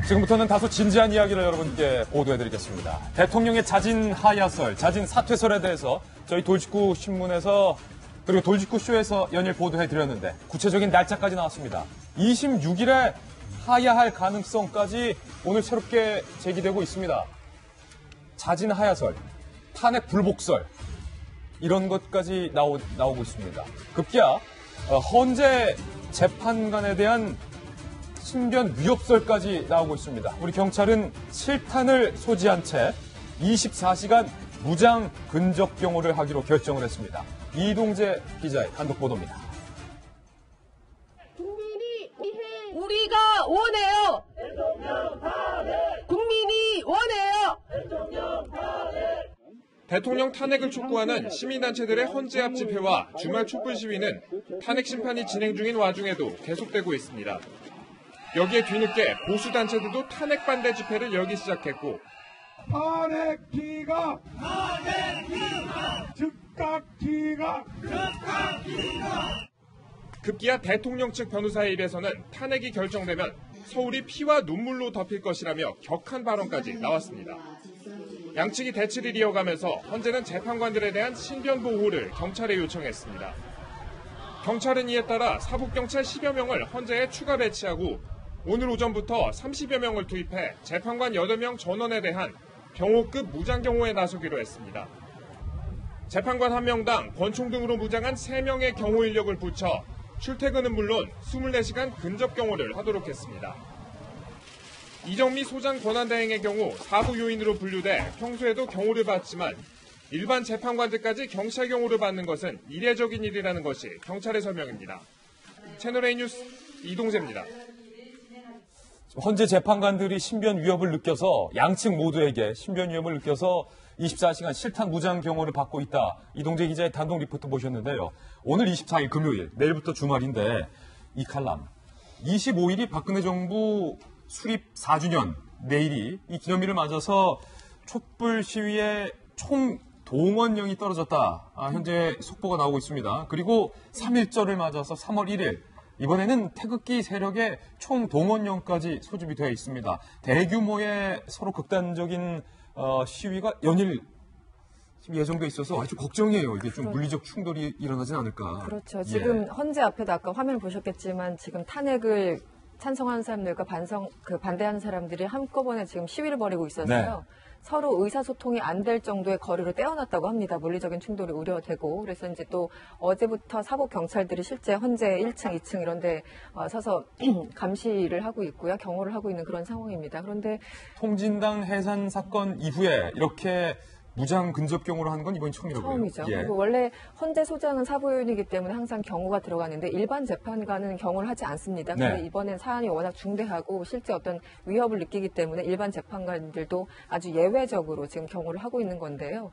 지금부터는 다소 진지한 이야기를 여러분께 보도해드리겠습니다. 대통령의 자진 하야설, 자진 사퇴설에 대해서 저희 돌직구 신문에서 그리고 돌직구 쇼에서 연일 보도해드렸는데 구체적인 날짜까지 나왔습니다. 26일에 하야할 가능성까지 오늘 새롭게 제기되고 있습니다. 자진 하야설, 탄핵 불복설 이런 것까지 나오고 있습니다. 급기야 헌재 재판관에 대한 신변 위협설까지 나오고 있습니다. 우리 경찰은 실탄을 소지한 채 24시간 무장 근접 경호를 하기로 결정을 했습니다. 이동재 기자의 단독 보도입니다. 국민이 우리가 원해요. 국민이 원해요. 대통령 탄핵을 촉구하는 시민단체들의 헌재 앞 집회와 주말 촛불 시위는 탄핵 심판이 진행 중인 와중에도 계속되고 있습니다. 여기에 뒤늦게 보수단체들도 탄핵 반대 집회를 열기 시작했고 탄핵 기각! 즉각 기각! 급기야 대통령 측 변호사의 입에서는 탄핵이 결정되면 서울이 피와 눈물로 덮일 것이라며 격한 발언까지 나왔습니다. 양측이 대치를 이어가면서 헌재는 재판관들에 대한 신변 보호를 경찰에 요청했습니다. 경찰은 이에 따라 사복경찰 10여 명을 헌재에 추가 배치하고 오늘 오전부터 30여 명을 투입해 재판관 8명 전원에 대한 경호급 무장경호에 나서기로 했습니다. 재판관 1명당 권총 등으로 무장한 3명의 경호 인력을 붙여 출퇴근은 물론 24시간 근접 경호를 하도록 했습니다. 이정미 소장 권한대행의 경우 사부 요인으로 분류돼 평소에도 경호를 받지만 일반 재판관들까지 경찰 경호를 받는 것은 이례적인 일이라는 것이 경찰의 설명입니다. 채널A 뉴스 이동재입니다. 헌재 재판관들이 신변 위협을 느껴서 양측 모두에게 신변 위협을 느껴서 24시간 실탄 무장 경호를 받고 있다. 이동재 기자의 단독 리포트 보셨는데요. 오늘 24일 금요일, 내일부터 주말인데 이 칼럼. 25일이 박근혜 정부 수립 4주년, 내일이 이 기념일을 맞아서 촛불 시위에 총 동원령이 떨어졌다. 현재 속보가 나오고 있습니다. 그리고 3.1절을 맞아서 3월 1일 이번에는 태극기 세력의 총 동원령까지 소집이 되어 있습니다. 대규모의 서로 극단적인 시위가 연일 예정돼 있어서 아주 걱정이에요. 이게 좀 물리적 충돌이 일어나진 않을까. 그렇죠. 지금 헌재 앞에도 아까 화면 보셨겠지만 지금 탄핵을 찬성하는 사람들과 반대하는 사람들이 한꺼번에 지금 시위를 벌이고 있어서요. 네. 서로 의사소통이 안 될 정도의 거리를 떼어놨다고 합니다. 물리적인 충돌이 우려되고. 그래서 이제 또 어제부터 사복 경찰들이 실제 헌재 1층, 2층 이런 데 서서 감시를 하고 있고요. 경호를 하고 있는 그런 상황입니다. 그런데 통진당 해산 사건 이후에 이렇게 무장 근접 경호를 하는 건 이번이 처음이라고요. 처음이죠. 예. 그리고 원래 헌재 소장은 사보요인이기 때문에 항상 경호가 들어가는데 일반 재판관은 경호를 하지 않습니다. 그런데 이번엔 사안이 워낙 중대하고 실제 어떤 위협을 느끼기 때문에 일반 재판관들도 아주 예외적으로 지금 경호를 하고 있는 건데요.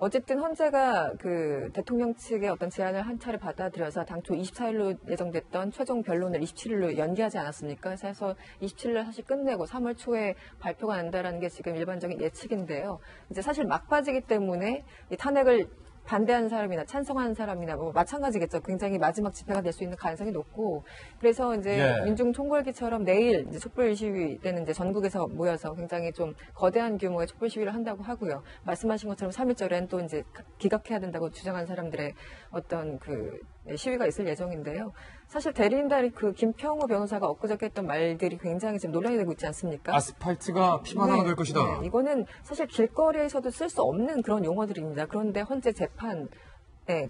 어쨌든 헌재가 그 대통령 측의 어떤 제안을 한 차례 받아들여서 당초 24일로 예정됐던 최종 변론을 27일로 연기하지 않았습니까? 그래서 27일을 사실 끝내고 3월 초에 발표가 난다라는 게 지금 일반적인 예측인데요. 이제 사실 막바지기 때문에 이 탄핵을 반대하는 사람이나 찬성하는 사람이나 뭐 마찬가지겠죠. 굉장히 마지막 집회가 될 수 있는 가능성이 높고 그래서 이제 민중 총궐기처럼 내일 이제 촛불 시위 때는 이제 전국에서 모여서 굉장히 좀 거대한 규모의 촛불 시위를 한다고 하고요. 말씀하신 것처럼 3.1절엔 또 이제 기각해야 된다고 주장한 사람들의 어떤 그 시위가 있을 예정인데요. 사실 대리인단이 그 김평호 변호사가 엊그저께 했던 말들이 굉장히 지금 논란이 되고 있지 않습니까? 아스팔트가 피바다가 될 것이다. 네, 이거는 사실 길거리에서도 쓸 수 없는 그런 용어들입니다. 그런데 헌재 재판에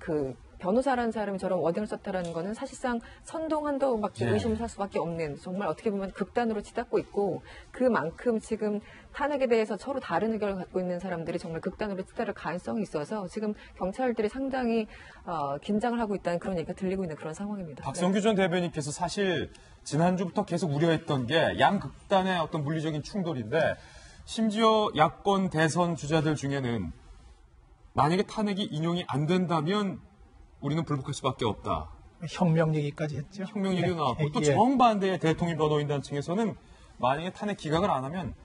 그 변호사라는 사람이 저런 워딩을 썼다라는 거는 사실상 선동한다고밖에 의심을 살 수밖에 없는 정말 어떻게 보면 극단으로 치닫고 있고 그만큼 지금 탄핵에 대해서 서로 다른 의견을 갖고 있는 사람들이 정말 극단으로 치달을 가능성이 있어서 지금 경찰들이 상당히 긴장을 하고 있다는 그런 얘기가 들리고 있는 그런 상황입니다. 박성규 전 대변인께서 사실 지난주부터 계속 우려했던 게 양극단의 어떤 물리적인 충돌인데 심지어 야권 대선 주자들 중에는 만약에 탄핵이 인용이 안 된다면 우리는 불복할 수밖에 없다. 혁명 얘기까지 했죠. 혁명 얘기도 나왔고 또 정반대의 대통령 변호인단 층에서는 만약에 탄핵 기각을 안 하면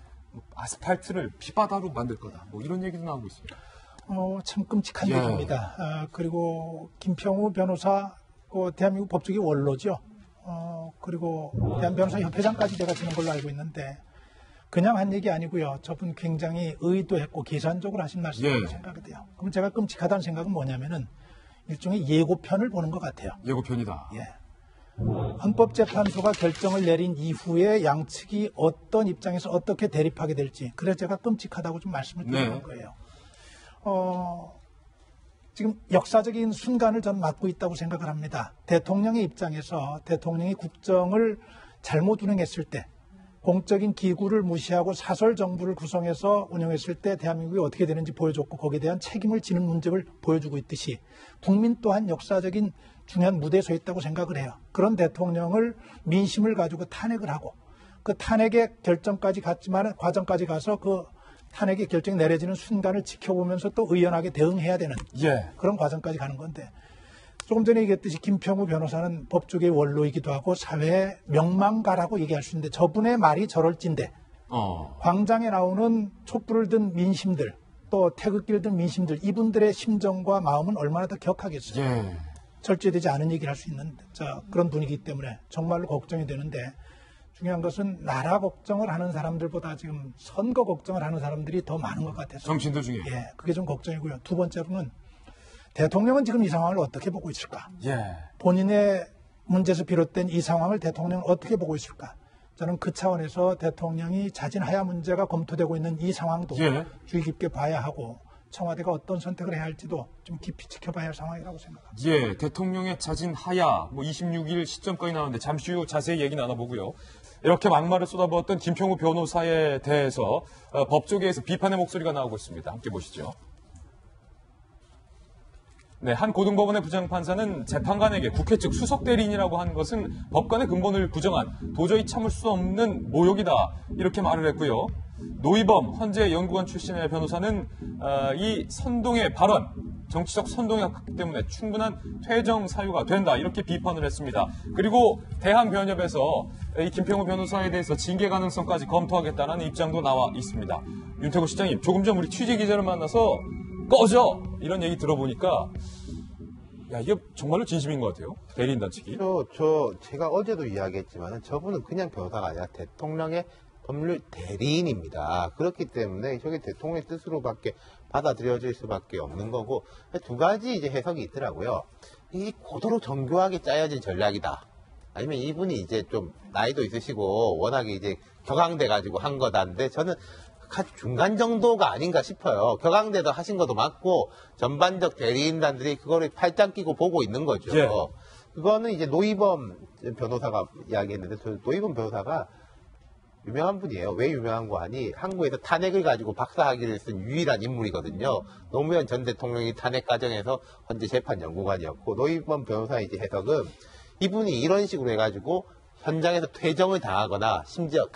아스팔트를 피바다로 만들 거다. 뭐 이런 얘기도 나오고 있습니다. 참 끔찍한 얘기입니다. 그리고 김평우 변호사, 대한민국 법조계 원로죠. 그리고 대한변호사협회장까지 제가 지는 걸로 알고 있는데 그냥 한 얘기 아니고요. 저분 굉장히 의도했고 계산적으로 하신 말씀이라고 예. 생각이 돼요. 그럼 제가 끔찍하다는 생각은 뭐냐면은 일종의 예고편을 보는 것 같아요. 예고편이다. 예. 헌법재판소가 결정을 내린 이후에 양측이 어떤 입장에서 어떻게 대립하게 될지, 그래서 제가 끔찍하다고 좀 말씀을 드리는 네. 거예요. 지금 역사적인 순간을 전 맞고 있다고 생각을 합니다. 대통령의 입장에서 대통령이 국정을 잘못 운영했을 때, 공적인 기구를 무시하고 사설 정부를 구성해서 운영했을 때 대한민국이 어떻게 되는지 보여줬고 거기에 대한 책임을 지는 문제를 보여주고 있듯이 국민 또한 역사적인 중요한 무대에 서 있다고 생각을 해요. 그런 대통령을 민심을 가지고 탄핵을 하고 그 탄핵의 결정까지 갔지만 과정까지 가서 그 탄핵의 결정이 내려지는 순간을 지켜보면서 또 의연하게 대응해야 되는 예. 그런 과정까지 가는 건데, 조금 전에 얘기했듯이 김평우 변호사는 법조계의 원로이기도 하고 사회의 명망가라고 얘기할 수 있는데 저분의 말이 저럴진데 광장에 나오는 촛불을 든 민심들 또 태극기를 든 민심들, 이분들의 심정과 마음은 얼마나 더 격하겠어요. 예. 절제되지 않은 얘기를 할 수 있는 그런 분이기 때문에 정말로 걱정이 되는데, 중요한 것은 나라 걱정을 하는 사람들보다 지금 선거 걱정을 하는 사람들이 더 많은 것 같아서 정치인들 중에. 예, 그게 좀 걱정이고요. 두 번째로는 대통령은 지금 이 상황을 어떻게 보고 있을까? 예. 본인의 문제에서 비롯된 이 상황을 대통령은 어떻게 보고 있을까? 저는 그 차원에서 대통령이 자진 하야 문제가 검토되고 있는 이 상황도 예. 주의 깊게 봐야 하고 청와대가 어떤 선택을 해야 할지도 좀 깊이 지켜봐야 할 상황이라고 생각합니다. 예, 대통령의 자진 하야, 26일 시점까지 나오는데 잠시 후 자세히 얘기 나눠보고요. 이렇게 막말을 쏟아부었던 김평우 변호사에 대해서 법조계에서 비판의 목소리가 나오고 있습니다. 함께 보시죠. 네, 한 고등법원의 부장판사는 재판관에게 국회 측 수석 대리인이라고 한 것은 법관의 근본을 부정한 도저히 참을 수 없는 모욕이다, 이렇게 말을 했고요. 노이범 헌재 연구관 출신의 변호사는 이 선동의 발언, 정치적 선동이었기 때문에 충분한 퇴정 사유가 된다, 이렇게 비판을 했습니다. 그리고 대한변협에서 이 김평우 변호사에 대해서 징계 가능성까지 검토하겠다는 입장도 나와 있습니다. 윤태구 시장님, 조금 전 우리 취재 기자를 만나서 꺼져! 이런 얘기 들어보니까 야, 이게 정말로 진심인 것 같아요. 대리인단 측이. 제가 어제도 이야기했지만 저분은 그냥 변호사가 아니라 대통령의 법률 대리인입니다. 그렇기 때문에 저게 대통령의 뜻으로밖에 받아들여질 수밖에 없는 거고, 두 가지 이제 해석이 있더라고요. 이 고도로 정교하게 짜여진 전략이다. 아니면 이분이 이제 좀 나이도 있으시고 워낙에 이제 격앙돼 가지고 한 거다인데, 저는 중간 정도가 아닌가 싶어요. 격앙돼도 하신 것도 맞고 전반적 대리인단들이 그거를 팔짱 끼고 보고 있는 거죠. 예. 그거는 이제 노이범 변호사가 이야기했는데, 노이범 변호사가 유명한 분이에요. 왜 유명한 거 아니? 한국에서 탄핵을 가지고 박사학위를 쓴 유일한 인물이거든요. 노무현 전 대통령이 탄핵 과정에서 헌재 재판 연구관이었고, 노이범 변호사의 이제 해석은 이분이 이런 식으로 해가지고 현장에서 퇴정을 당하거나 심지어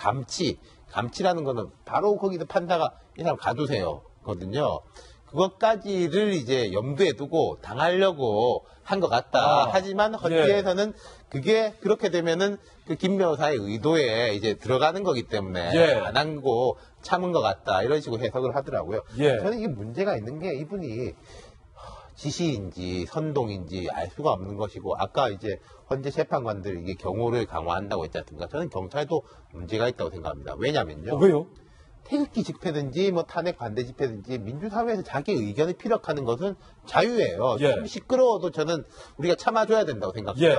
감치라는 거는 바로 거기서 판사가 이 사람 가두세요 거든요. 그것까지를 이제 염두에 두고 당하려고 한 것 같다. 하지만 헌재에서는 그게 그렇게 되면은 그 김 변호사의 의도에 이제 들어가는 거기 때문에 예. 안 한 거 참은 것 같다, 이런 식으로 해석을 하더라고요. 예. 저는 이게 문제가 있는 게, 이분이 지시인지 선동인지 알 수가 없는 것이고, 아까 이제 헌재 재판관들 이게 경호를 강화한다고 했지 않습니까? 저는 경찰도 문제가 있다고 생각합니다. 왜냐면요. 왜요? 태극기 집회든지 뭐 탄핵 반대 집회든지 민주사회에서 자기 의견을 피력하는 것은 자유예요. 예. 좀 시끄러워도 저는 우리가 참아줘야 된다고 생각해요. 예.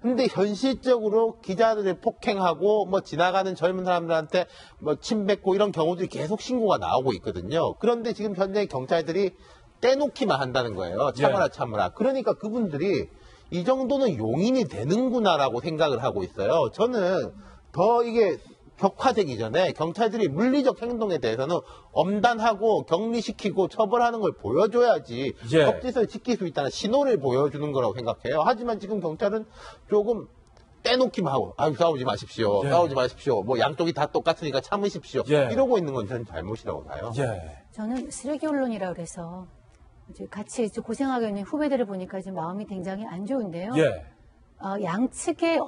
근데 현실적으로 기자들을 폭행하고 뭐 지나가는 젊은 사람들한테 뭐 침뱉고 이런 경우들이 계속 신고가 나오고 있거든요. 그런데 지금 현재 경찰들이 떼놓기만 한다는 거예요. 참아라. 그러니까 그분들이 이 정도는 용인이 되는구나라고 생각을 하고 있어요. 저는 더 이게 격화되기 전에 경찰들이 물리적 행동에 대해서는 엄단하고 격리시키고 처벌하는 걸 보여줘야지 예. 법질서를 지킬 수 있다는 신호를 보여주는 거라고 생각해요. 하지만 지금 경찰은 조금 떼놓기만 하고, 싸우지 마십시오. 예. 싸우지 마십시오. 뭐 양쪽이 다 똑같으니까 참으십시오. 예. 이러고 있는 건 저는 잘못이라고 봐요. 예. 저는 쓰레기 언론이라 그래서 이제 같이 이제 고생하고 있는 후배들을 보니까 이제 마음이 굉장히 안 좋은데요. 예. 양측의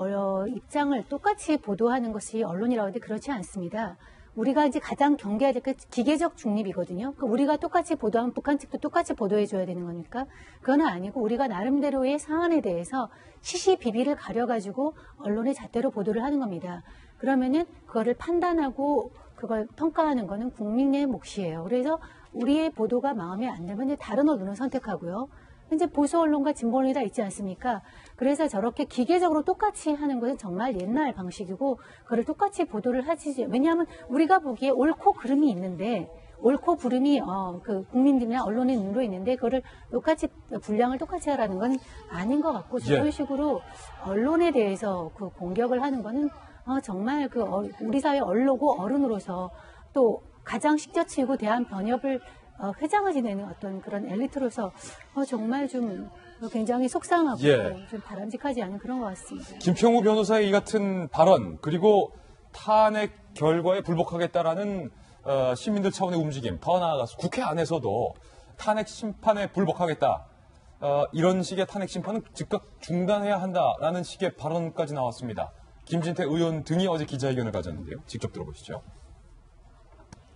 입장을 똑같이 보도하는 것이 언론이라고 하는데 그렇지 않습니다. 우리가 이제 가장 경계해야 될 게 기계적 중립이거든요. 그러니까 우리가 똑같이 보도하면 북한 측도 똑같이 보도해줘야 되는 거니까 그건 아니고, 우리가 나름대로의 사안에 대해서 시시비비를 가려가지고 언론의 잣대로 보도를 하는 겁니다. 그러면은 그거를 판단하고 그걸 평가하는 거는 국민의 몫이에요. 그래서 우리의 보도가 마음에 안 들면 이제 다른 언론을 선택하고요. 이제 보수 언론과 진보 언론이 다 있지 않습니까? 그래서 저렇게 기계적으로 똑같이 하는 것은 정말 옛날 방식이고 그걸 똑같이 보도를 하지. 왜냐하면 우리가 보기에 옳고 그름이 있는데 옳고 그름이 그 국민들이나 언론의 눈으로 있는데 그거를 똑같이 분량을 똑같이 하라는 건 아닌 것 같고 저런 식으로 언론에 대해서 그 공격을 하는 거는 정말 그 우리 사회 언론고 어른으로서 또 가장 식저치이고 대한 번협을 회장을 지내는 어떤 그런 엘리트로서 정말 좀 굉장히 속상하고 좀 바람직하지 않은 그런 것 같습니다. 김평우 변호사의 이 같은 발언 그리고 탄핵 결과에 불복하겠다라는 시민들 차원의 움직임, 더 나아가서 국회 안에서도 탄핵 심판에 불복하겠다. 이런 식의 탄핵 심판은 즉각 중단해야 한다라는 식의 발언까지 나왔습니다. 김진태 의원 등이 어제 기자회견을 가졌는데요. 직접 들어보시죠.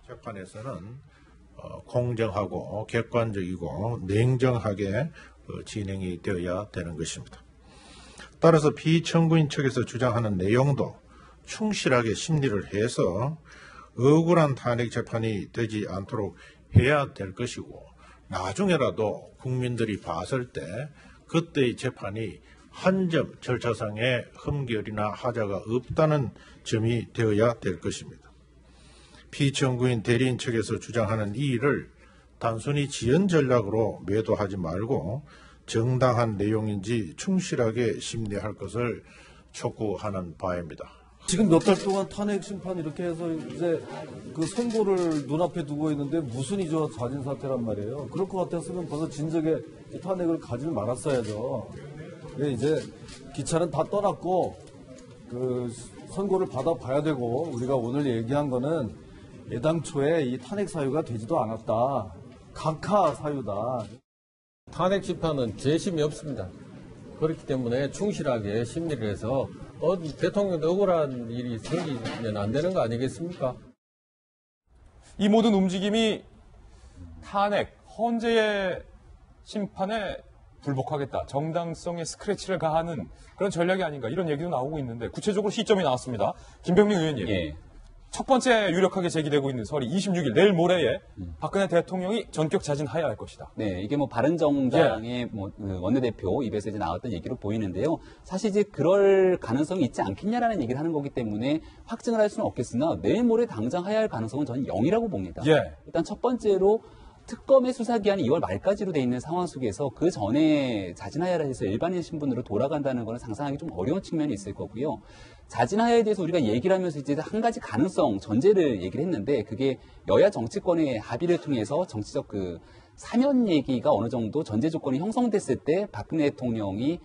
재판에서는 공정하고 객관적이고 냉정하게 진행이 되어야 되는 것입니다. 따라서 피청구인 측에서 주장하는 내용도 충실하게 심리를 해서 억울한 탄핵 재판이 되지 않도록 해야 될 것이고 나중에라도 국민들이 봤을 때 그때의 재판이 한 점 절차상의 흠결이나 하자가 없다는 점이 되어야 될 것입니다. 피청구인 대리인 측에서 주장하는 이 일을 단순히 지연 전략으로 매도하지 말고 정당한 내용인지 충실하게 심리할 것을 촉구하는 바입니다. 지금 몇 달 동안 탄핵 심판 이렇게 해서 이제 그 선고를 눈앞에 두고 있는데 무슨 이조와 자진 사퇴란 말이에요. 그럴 것 같았으면 벌써 진작에 탄핵을 가지 말았어야죠. 이제 기차는 다 떠났고 그 선고를 받아봐야 되고 우리가 오늘 얘기한 거는 애당초에 이 탄핵 사유가 되지도 않았다. 각하 사유다. 탄핵 심판은 재심이 없습니다. 그렇기 때문에 충실하게 심리를 해서 대통령도 억울한 일이 생기면 안 되는 거 아니겠습니까? 이 모든 움직임이 탄핵, 헌재의 심판에 불복하겠다. 정당성에 스크래치를 가하는 그런 전략이 아닌가 이런 얘기도 나오고 있는데 구체적으로 시점이 나왔습니다. 김병민 의원님. 첫 번째 유력하게 제기되고 있는 설이 26일 내일 모레에 박근혜 대통령이 전격 자진하여야 할 것이다. 네, 이게 뭐 바른정당의 원내대표 입에서 이제 나왔던 얘기로 보이는데요. 사실 이제 그럴 가능성이 있지 않겠냐라는 얘기를 하는 거기 때문에 확증을 할 수는 없겠으나 내일 모레 당장 하여야 할 가능성은 저는 0이라고 봅니다. 일단 첫 번째로 특검의 수사 기한이 2월 말까지로 돼 있는 상황 속에서 그 전에 자진하야를 해서 일반인 신분으로 돌아간다는 것은 상상하기 좀 어려운 측면이 있을 거고요. 자진하야에 대해서 우리가 얘기를 하면서 이제 한 가지 가능성, 전제를 얘기를 했는데 그게 여야 정치권의 합의를 통해서 정치적 그 사면 얘기가 어느 정도 전제 조건이 형성됐을 때 박근혜 대통령이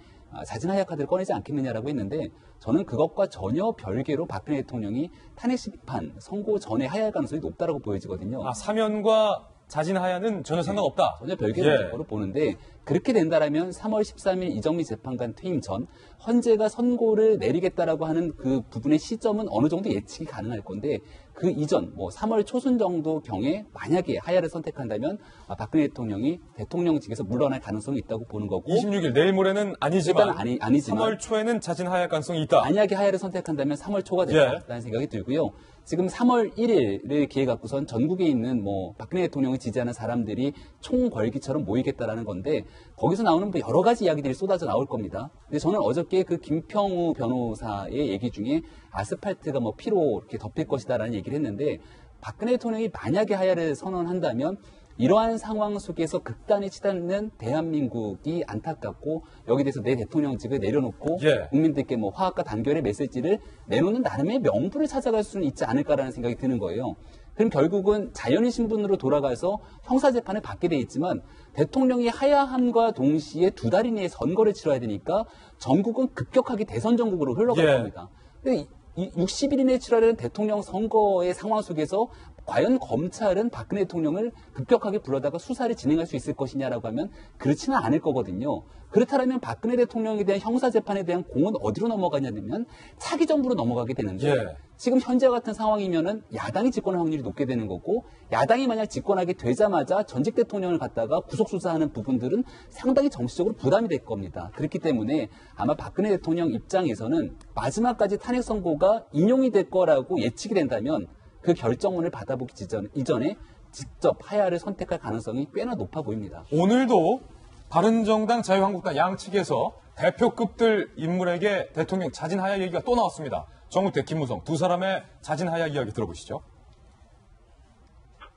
자진하야 카드를 꺼내지 않겠느냐라고 했는데 저는 그것과 전혀 별개로 박근혜 대통령이 탄핵 심판 선고 전에 하야할 가능성이 높다라고 보여지거든요. 사면과 자진하야는 전혀 상관없다. 전혀 별개로 보는데 그렇게 된다라면 3월 13일 이정미 재판관 퇴임 전 헌재가 선고를 내리겠다라고 하는 그 부분의 시점은 어느 정도 예측이 가능할 건데 그 이전 3월 초순 정도 경에 만약에 하야를 선택한다면 박근혜 대통령이 대통령직에서 물러날 가능성이 있다고 보는 거고 26일 내일 모레는 아니지만, 아니지만 3월 초에는 자진하야할 가능성이 있다. 만약에 하야를 선택한다면 3월 초가 된다는 생각이 들고요. 지금 3월 1일을 기회 갖고선 전국에 있는 박근혜 대통령을 지지하는 사람들이 총궐기처럼 모이겠다라는 건데 거기서 나오는 여러 가지 이야기들이 쏟아져 나올 겁니다. 근데 저는 어저께 그 김평우 변호사의 얘기 중에 아스팔트가 피로 이렇게 덮일 것이다라는 얘기를 했는데 박근혜 대통령이 만약에 하야를 선언한다면 이러한 상황 속에서 극단에 치닫는 대한민국이 안타깝고 여기에 대해서 내 대통령직을 내려놓고 국민들께 화합과 단결의 메시지를 내놓는 나름의 명분을 찾아갈 수는 있지 않을까라는 생각이 드는 거예요. 그럼 결국은 자연인 신분으로 돌아가서 형사재판을 받게 돼 있지만 대통령이 하야함과 동시에 2달 이내에 선거를 치러야 되니까 전국은 급격하게 대선 전국으로 흘러갈 겁니다. 근데 60일 이내에 치러야 대통령 선거의 상황 속에서 과연 검찰은 박근혜 대통령을 급격하게 불러다가 수사를 진행할 수 있을 것이냐라고 하면 그렇지는 않을 거거든요. 그렇다면 박근혜 대통령에 대한 형사재판에 대한 공은 어디로 넘어가냐면 차기 정부로 넘어가게 되는데 지금 현재 같은 상황이면은 야당이 집권할 확률이 높게 되는 거고 야당이 만약 집권하게 되자마자 전직 대통령을 갖다가 구속수사하는 부분들은 상당히 정치적으로 부담이 될 겁니다. 그렇기 때문에 아마 박근혜 대통령 입장에서는 마지막까지 탄핵 선고가 인용이 될 거라고 예측이 된다면 그 결정문을 받아보기 이전에 직접 하야를 선택할 가능성이 꽤나 높아 보입니다. 오늘도 바른정당, 자유한국당 양측에서 대표급들 인물에게 대통령 자진 하야 얘기가 또 나왔습니다. 정우택, 김무성 두 사람의 자진 하야 이야기 들어보시죠.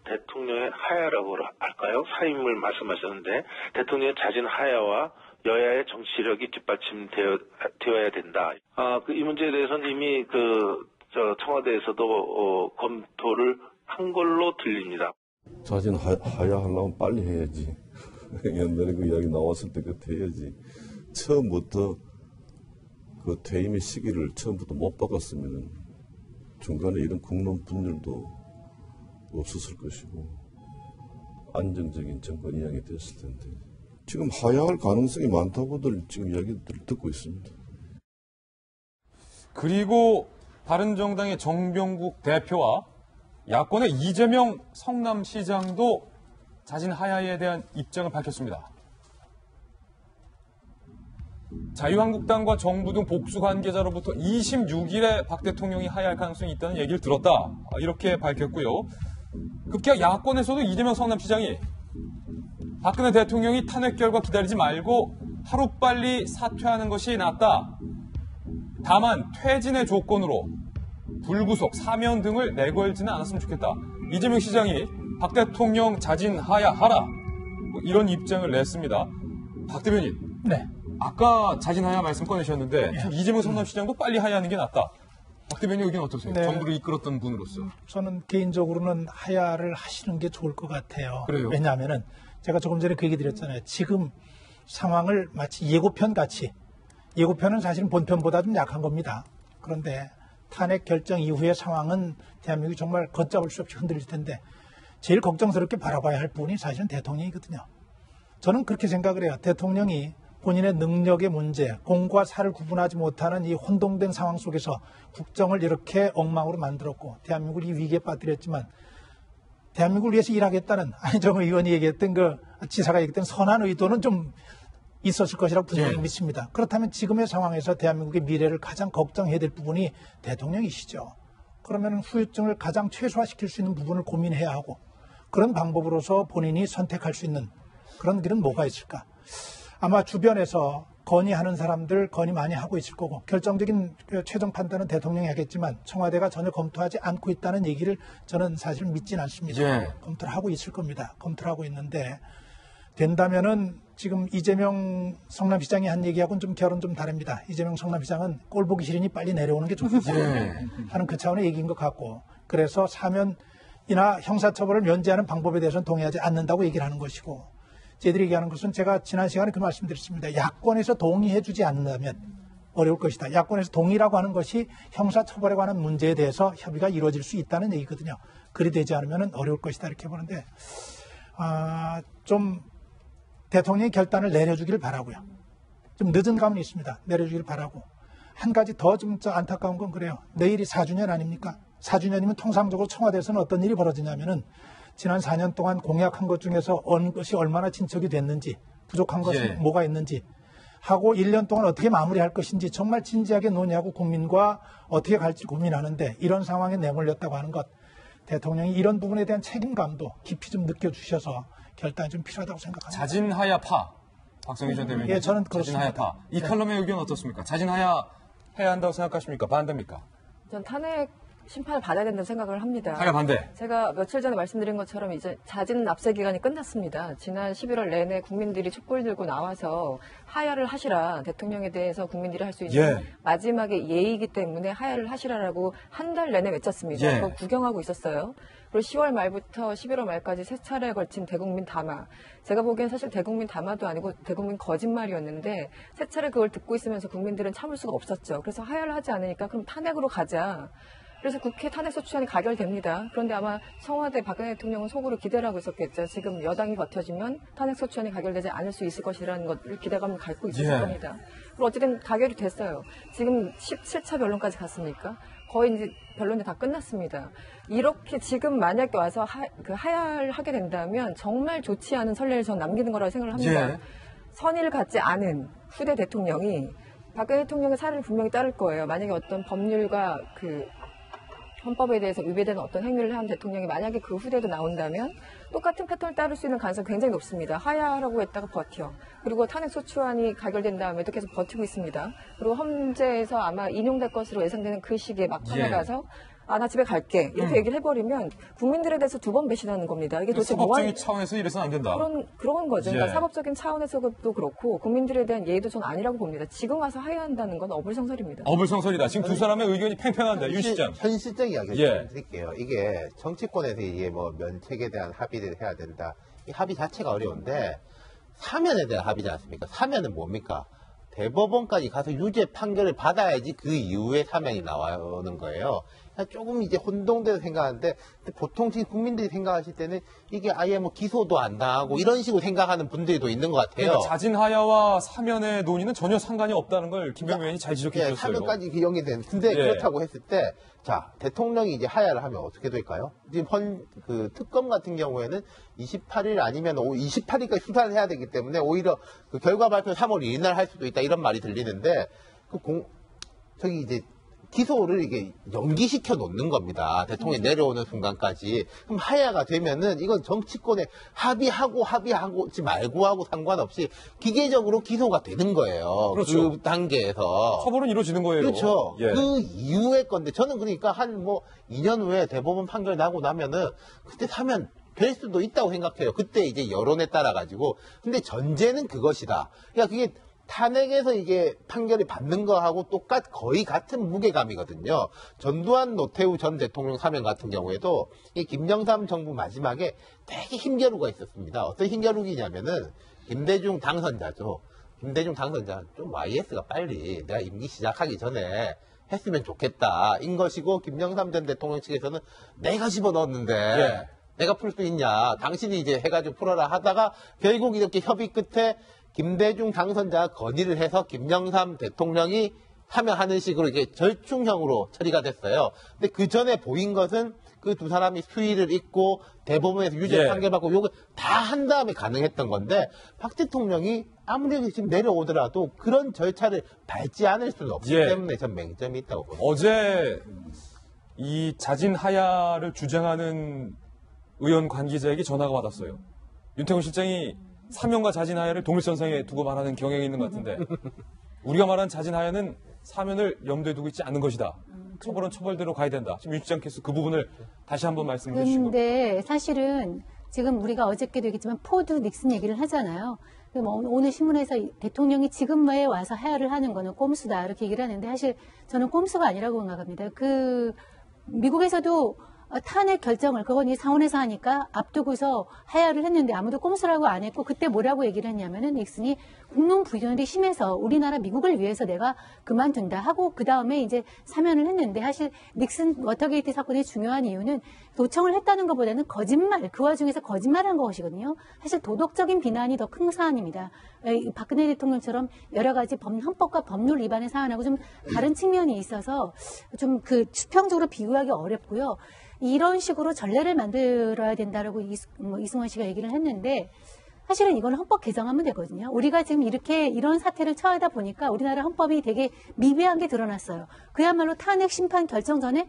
대통령의 하야라고 할까요? 사임을 말씀하셨는데 대통령의 자진 하야와 여야의 정치력이 뒷받침되어야 된다. 이 문제에 대해서는 이미 청와대에서도 검토를 한 걸로 들립니다. 자진 하야 하려면 빨리 해야지. 옛날에 그 이야기 나왔을 때 그때 해야지. 처음부터 그 퇴임의 시기를 처음부터 못 바꿨으면 중간에 이런 국론 분열도 없었을 것이고 안정적인 정권 이양이 됐을 텐데 지금 하야할 가능성이 많다고들 지금 이야기들을 듣고 있습니다. 그리고 바른정당의 정병국 대표와 야권의 이재명 성남시장도 자진 하야에 대한 입장을 밝혔습니다. 자유한국당과 정부 등 복수 관계자로부터 26일에 박 대통령이 하야할 가능성이 있다는 얘기를 들었다. 이렇게 밝혔고요. 급기야 야권에서도 이재명 성남시장이 박근혜 대통령이 탄핵 결과 기다리지 말고 하루빨리 사퇴하는 것이 낫다. 다만 퇴진의 조건으로 불구속, 사면 등을 내걸지는 않았으면 좋겠다. 이재명 시장이 박 대통령 자진 하야하라. 이런 입장을 냈습니다. 박 대변인. 네. 아까 자진 하야 말씀 꺼내셨는데 이재명 성남시장도 빨리 하야하는 게 낫다. 박 대변인 의견 어떠세요? 네. 정부를 이끌었던 분으로서. 저는 개인적으로는 하야를 하시는 게 좋을 것 같아요. 그래요? 왜냐하면은 제가 조금 전에 그 얘기 드렸잖아요. 지금 상황을 마치 예고편 같이, 예고편은 사실은 본편보다 좀 약한 겁니다. 그런데 탄핵 결정 이후의 상황은 대한민국이 정말 걷잡을 수 없이 흔들릴 텐데 제일 걱정스럽게 바라봐야 할 분이 사실은 대통령이거든요. 저는 그렇게 생각을 해요. 대통령이 본인의 능력의 문제, 공과 사를 구분하지 못하는 이 혼동된 상황 속에서 국정을 이렇게 엉망으로 만들었고 대한민국을 이 위기에 빠뜨렸지만 대한민국을 위해서 일하겠다는 안희정 의원이 얘기했던 지사가 얘기했던 선한 의도는 좀 있었을 것이라고 분명히 믿습니다. 그렇다면 지금의 상황에서 대한민국의 미래를 가장 걱정해야 될 부분이 대통령이시죠. 그러면 후유증을 가장 최소화시킬 수 있는 부분을 고민해야 하고 그런 방법으로서 본인이 선택할 수 있는 그런 길은 뭐가 있을까? 아마 주변에서 건의하는 사람들 건의 많이 하고 있을 거고 결정적인 최종 판단은 대통령이 하겠지만 청와대가 전혀 검토하지 않고 있다는 얘기를 저는 사실 믿진 않습니다. 검토를 하고 있을 겁니다. 검토를 하고 있는데 된다면은 지금 이재명 성남시장이 한 얘기하고는 좀 결은 좀 다릅니다. 이재명 성남시장은 꼴 보기 싫으니 빨리 내려오는 게 좋겠다 하는 그 차원의 얘기인 것 같고 그래서 사면이나 형사처벌을 면제하는 방법에 대해서는 동의하지 않는다고 얘기를 하는 것이고 저희들이 얘기하는 것은 제가 지난 시간에 그 말씀드렸습니다. 야권에서 동의해주지 않는다면 어려울 것이다. 야권에서 동의라고 하는 것이 형사처벌에 관한 문제에 대해서 협의가 이루어질 수 있다는 얘기거든요. 그리 되지 않으면 어려울 것이다 이렇게 보는데 좀 대통령이 결단을 내려주기를 바라고요. 좀 늦은 감은 있습니다. 내려주기를 바라고. 한 가지 더 좀 안타까운 건 그래요. 내일이 4주년 아닙니까? 4주년이면 통상적으로 청와대에서는 어떤 일이 벌어지냐면은 지난 4년 동안 공약한 것 중에서 어느 것이 얼마나 진척이 됐는지 부족한 것이 뭐가 있는지 하고 1년 동안 어떻게 마무리할 것인지 정말 진지하게 논의하고 국민과 어떻게 갈지 고민하는데 이런 상황에 내몰렸다고 하는 것 대통령이 이런 부분에 대한 책임감도 깊이 좀 느껴주셔서 결단이 좀 필요하다고 생각합니다. 자진하야파. 박성희 전 대변인. 예, 저는 그렇습니다. 자진하야파. 이 칼럼의 의견 어떻습니까? 자진하야 해야 한다고 생각하십니까? 반대입니까? 전 탄핵 심판을 받아야 된다고 생각을 합니다. 하야 반대. 제가 며칠 전에 말씀드린 것처럼 이제 자진 납세 기간이 끝났습니다. 지난 11월 내내 국민들이 촛불 들고 나와서 하야를 하시라. 대통령에 대해서 국민들이 할 수 있는 마지막의 예의이기 때문에 하야를 하시라라고 한 달 내내 외쳤습니다. 그거 구경하고 있었어요. 그리고 10월 말부터 11월 말까지 세 차례에 걸친 대국민 담화. 제가 보기엔 사실 대국민 담화도 아니고 대국민 거짓말이었는데 세 차례 그걸 듣고 있으면서 국민들은 참을 수가 없었죠. 그래서 하야를 하지 않으니까 그럼 탄핵으로 가자. 그래서 국회 탄핵소추안이 가결됩니다. 그런데 아마 청와대 박근혜 대통령은 속으로 기대를 하고 있었겠죠. 지금 여당이 버텨주면 탄핵소추안이 가결되지 않을 수 있을 것이라는 것을 기대감을 갖고 있었을 겁니다. 그리고 어쨌든 가결이 됐어요. 지금 17차 변론까지 갔습니까? 거의 이제 변론이 다 끝났습니다. 이렇게 지금 만약에 와서 하야를 하게 된다면 정말 좋지 않은 선례를 전 남기는 거라고 생각을 합니다. 선의를 갖지 않은 후대 대통령이 박근혜 대통령의 사례를 분명히 따를 거예요. 만약에 어떤 법률과 헌법에 대해서 위배되는 어떤 행위를 한 대통령이 만약에 그 후대도 나온다면 똑같은 패턴을 따를 수 있는 가능성이 굉장히 높습니다. 하야라고 했다가 버텨. 그리고 탄핵 소추안이 가결된 다음에도 계속 버티고 있습니다. 그리고 헌재에서 아마 인용될 것으로 예상되는 그 시기에 막판에 가서 나 집에 갈게. 이렇게 얘기를 해버리면 국민들에 대해서 두 번 배신하는 겁니다. 이게 도대체 사법적인 차원에서 이래서는 안 된다. 그런 거죠. 그러니까 사법적인 차원에서도 그렇고 국민들에 대한 예의도 전 아니라고 봅니다. 지금 와서 하야한다는 건 어불성설입니다. 어불성설이다. 지금 두 사람의 의견이 팽팽한데, 윤 시장. 현실적 이야기를 좀 드릴게요. 이게 정치권에서 이게 뭐 면책에 대한 합의를 해야 된다. 이 합의 자체가 어려운데 사면에 대한 합의지 않습니까? 사면은 뭡니까? 대법원까지 가서 유죄 판결을 받아야지 그 이후에 사면이 나오는 거예요. 조금 이제 혼동돼서 생각하는데 보통 지금 국민들이 생각하실 때는 이게 아예 뭐 기소도 안 당하고 이런 식으로 생각하는 분들도 있는 것 같아요. 그러니까 자진 하야와 사면의 논의는 전혀 상관이 없다는 걸 김병민 의원이 잘 지적해 주셨어요. 사면까지 연계된. 근데 그렇다고 했을 때, 자, 대통령이 이제 하야를 하면 어떻게 될까요? 지금 그 특검 같은 경우에는 28일 아니면 28일까지 수사를 해야 되기 때문에 오히려 그 결과 발표 3월 2일 날 할 수도 있다 이런 말이 들리는데 저기 이제 기소를 이게 연기시켜 놓는 겁니다. 대통령이 내려오는 순간까지. 그럼 하야가 되면은 이건 정치권에 합의하지 말고 하고 상관없이 기계적으로 기소가 되는 거예요. 그렇죠. 그 단계에서. 처벌은 이루어지는 거예요. 그렇죠. 그 이후의 건데 저는 그러니까 한 2년 후에 대법원 판결 나고 나면은 그때 사면 될 수도 있다고 생각해요. 그때 이제 여론에 따라 가지고. 근데 전제는 그것이다. 그러니까 그게 탄핵에서 이게 판결이 받는 거하고 거의 같은 무게감이거든요. 전두환 노태우 전 대통령 사면 같은 경우에도 이 김영삼 정부 마지막에 되게 힘겨루가 있었습니다. 어떤 힘겨루기냐면은 김대중 당선자죠. 김대중 당선자 좀 YS가 빨리 내가 임기 시작하기 전에 했으면 좋겠다. 인 것이고 김영삼 전 대통령 측에서는 내가 집어넣었는데 내가 풀 수 있냐. 당신이 이제 해가지고 풀어라 하다가 결국 이렇게 협의 끝에 김대중 당선자가 건의를 해서 김영삼 대통령이 하는 식으로 이게 절충형으로 처리가 됐어요. 근데 그 전에 보인 것은 그 두 사람이 수위를 잇고 대법원에서 유죄 판결받고 요거 다 한 다음에 가능했던 건데 박 대통령이 아무리 지금 내려오더라도 그런 절차를 밟지 않을 수는 없기 때문에 전 맹점이 있다고 봅니다. 어제 이 자진 하야를 주장하는 의원 관계자에게 전화가 받았어요. 윤태곤 실장이 사면과 자진 하야를 동일선상에 두고 말하는 경향이 있는 것 같은데 우리가 말하는 자진 하야는 사면을 염두에 두고 있지 않는 것이다. 처벌은 처벌대로 가야 된다. 지금 윤 시장께서 그 부분을 다시 한번 말씀을 해주신 겁니다. 그런데 사실은 지금 우리가 어저께도 얘기했지만 포드 닉슨 얘기를 하잖아요. 오늘 신문에서 대통령이 지금에 와서 하야를 하는 거는 꼼수다 이렇게 얘기를 하는데 사실 저는 꼼수가 아니라고 생각합니다. 미국에서도 탄핵 결정을 그건 이 상원에서 하니까 앞두고서 하야를 했는데 아무도 꼼수라고 안 했고 그때 뭐라고 얘기를 했냐면은 닉슨이 국론 불편이 심해서 우리나라 미국을 위해서 내가 그만둔다 하고 그 다음에 이제 사면을 했는데 사실 닉슨 워터게이트 사건의 중요한 이유는 도청을 했다는 것보다는 거짓말 그 와중에서 거짓말한 것이거든요. 사실 도덕적인 비난이 더 큰 사안입니다. 박근혜 대통령처럼 여러 가지 헌법과 법률 위반의 사안하고 좀 다른 측면이 있어서 좀 수평적으로 비교하기 어렵고요. 이런 식으로 전례를 만들어야 된다라고 이승원 씨가 얘기를 했는데 사실은 이건 헌법 개정하면 되거든요. 우리가 지금 이런 사태를 처하다 보니까 우리나라 헌법이 되게 미비한 게 드러났어요. 그야말로 탄핵 심판 결정 전에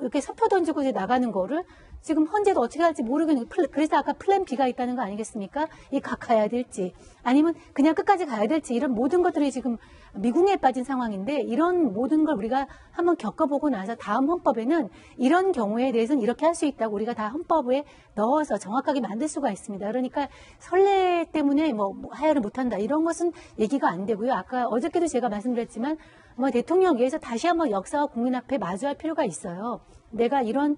이렇게 사표 던지고 이제 나가는 거를 지금 헌재도 어떻게 할지 모르겠는 그래서 아까 플랜 B가 있다는 거 아니겠습니까? 이 가야 될지 아니면 그냥 끝까지 가야 될지 이런 모든 것들이 지금 미궁에 빠진 상황인데 이런 모든 걸 우리가 한번 겪어보고 나서 다음 헌법에는 이런 경우에 대해서는 이렇게 할 수 있다고 우리가 다 헌법에 넣어서 정확하게 만들 수가 있습니다. 그러니까 선례 때문에 하야를 못한다 이런 것은 얘기가 안 되고요. 아까 어저께도 제가 말씀드렸지만 대통령에게서 다시 한번 역사와 국민 앞에 마주할 필요가 있어요. 내가 이런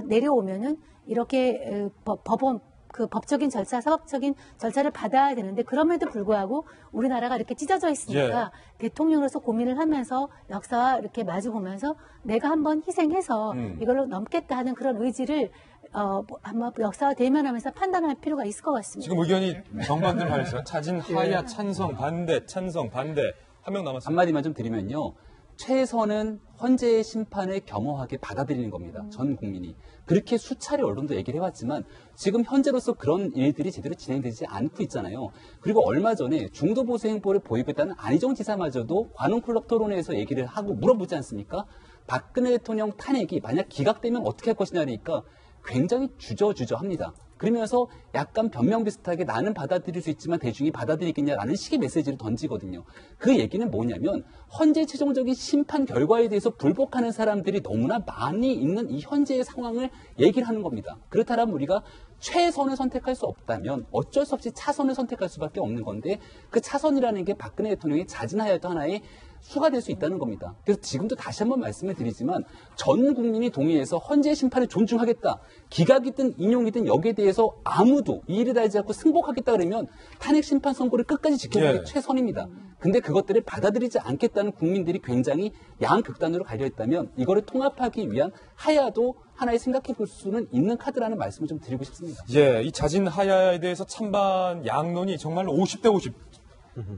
내려오면은 이렇게 법원 법적인 절차, 사법적인 절차를 받아야 되는데 그럼에도 불구하고 우리나라가 이렇게 찢어져 있으니까 대통령으로서 고민을 하면서 역사와 이렇게 마주보면서 내가 한번 희생해서 이걸로 넘겠다 하는 그런 의지를 아마 역사와 대면하면서 판단할 필요가 있을 것 같습니다. 지금 의견이 정반대로 가있어요. 자진 하야 찬성 반대 한 명 남았습니다. 한마디만 좀 드리면요. 최선은 헌재의 심판을 겸허하게 받아들이는 겁니다. 전 국민이. 그렇게 수차례 언론도 얘기를 해왔지만 지금 현재로서 그런 일들이 제대로 진행되지 않고 있잖아요. 그리고 얼마 전에 중도보수 행보를 보이고 있다는 안희정 지사마저도 관훈클럽 토론회에서 얘기를 하고 물어보지 않습니까? 박근혜 대통령 탄핵이 만약 기각되면 어떻게 할 것이냐니까 굉장히 주저합니다. 그러면서 약간 변명 비슷하게 나는 받아들일 수 있지만 대중이 받아들이겠냐라는 식의 메시지를 던지거든요. 그 얘기는 뭐냐면 헌재 최종적인 심판 결과에 대해서 불복하는 사람들이 너무나 많이 있는 이 현재의 상황을 얘기를 하는 겁니다. 그렇다면 우리가 최선을 선택할 수 없다면 어쩔 수 없이 차선을 선택할 수밖에 없는 건데 그 차선이라는 게 박근혜 대통령이 자진하여도 하나의 수가 될 수 있다는 겁니다. 그래서 지금도 다시 한번 말씀을 드리지만 전 국민이 동의해서 헌재의 심판을 존중하겠다. 기각이든 인용이든 여기에 대해서 아무도 이의를 달지 않고 승복하겠다 그러면 탄핵 심판 선고를 끝까지 지켜보는 게 최선입니다. 근데 그것들을 받아들이지 않겠다는 국민들이 굉장히 양극단으로 갈려있다면 이거를 통합하기 위한 하야도 하나의 생각해 볼 수는 있는 카드라는 말씀을 좀 드리고 싶습니다. 예, 이 자진 하야에 대해서 찬반 양론이 정말로 50대 50.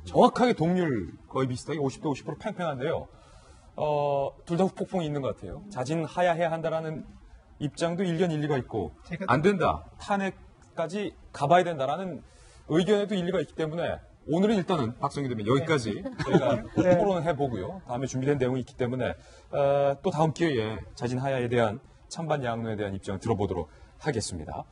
정확하게 동률 거의 비슷하게 50대 50% 팽팽한데요. 둘 다 후폭풍이 있는 것 같아요. 자진 하야해야 한다라는 입장도 일견 일리가 있고 안 된다. 탄핵까지 가봐야 된다라는 의견에도 일리가 있기 때문에 오늘은 일단은 박성규 대변인 여기까지 저희가 토론해 보고요. 다음에 준비된 내용이 있기 때문에 또 다음 기회에 자진 하야에 대한 찬반 양론에 대한 입장을 들어보도록 하겠습니다.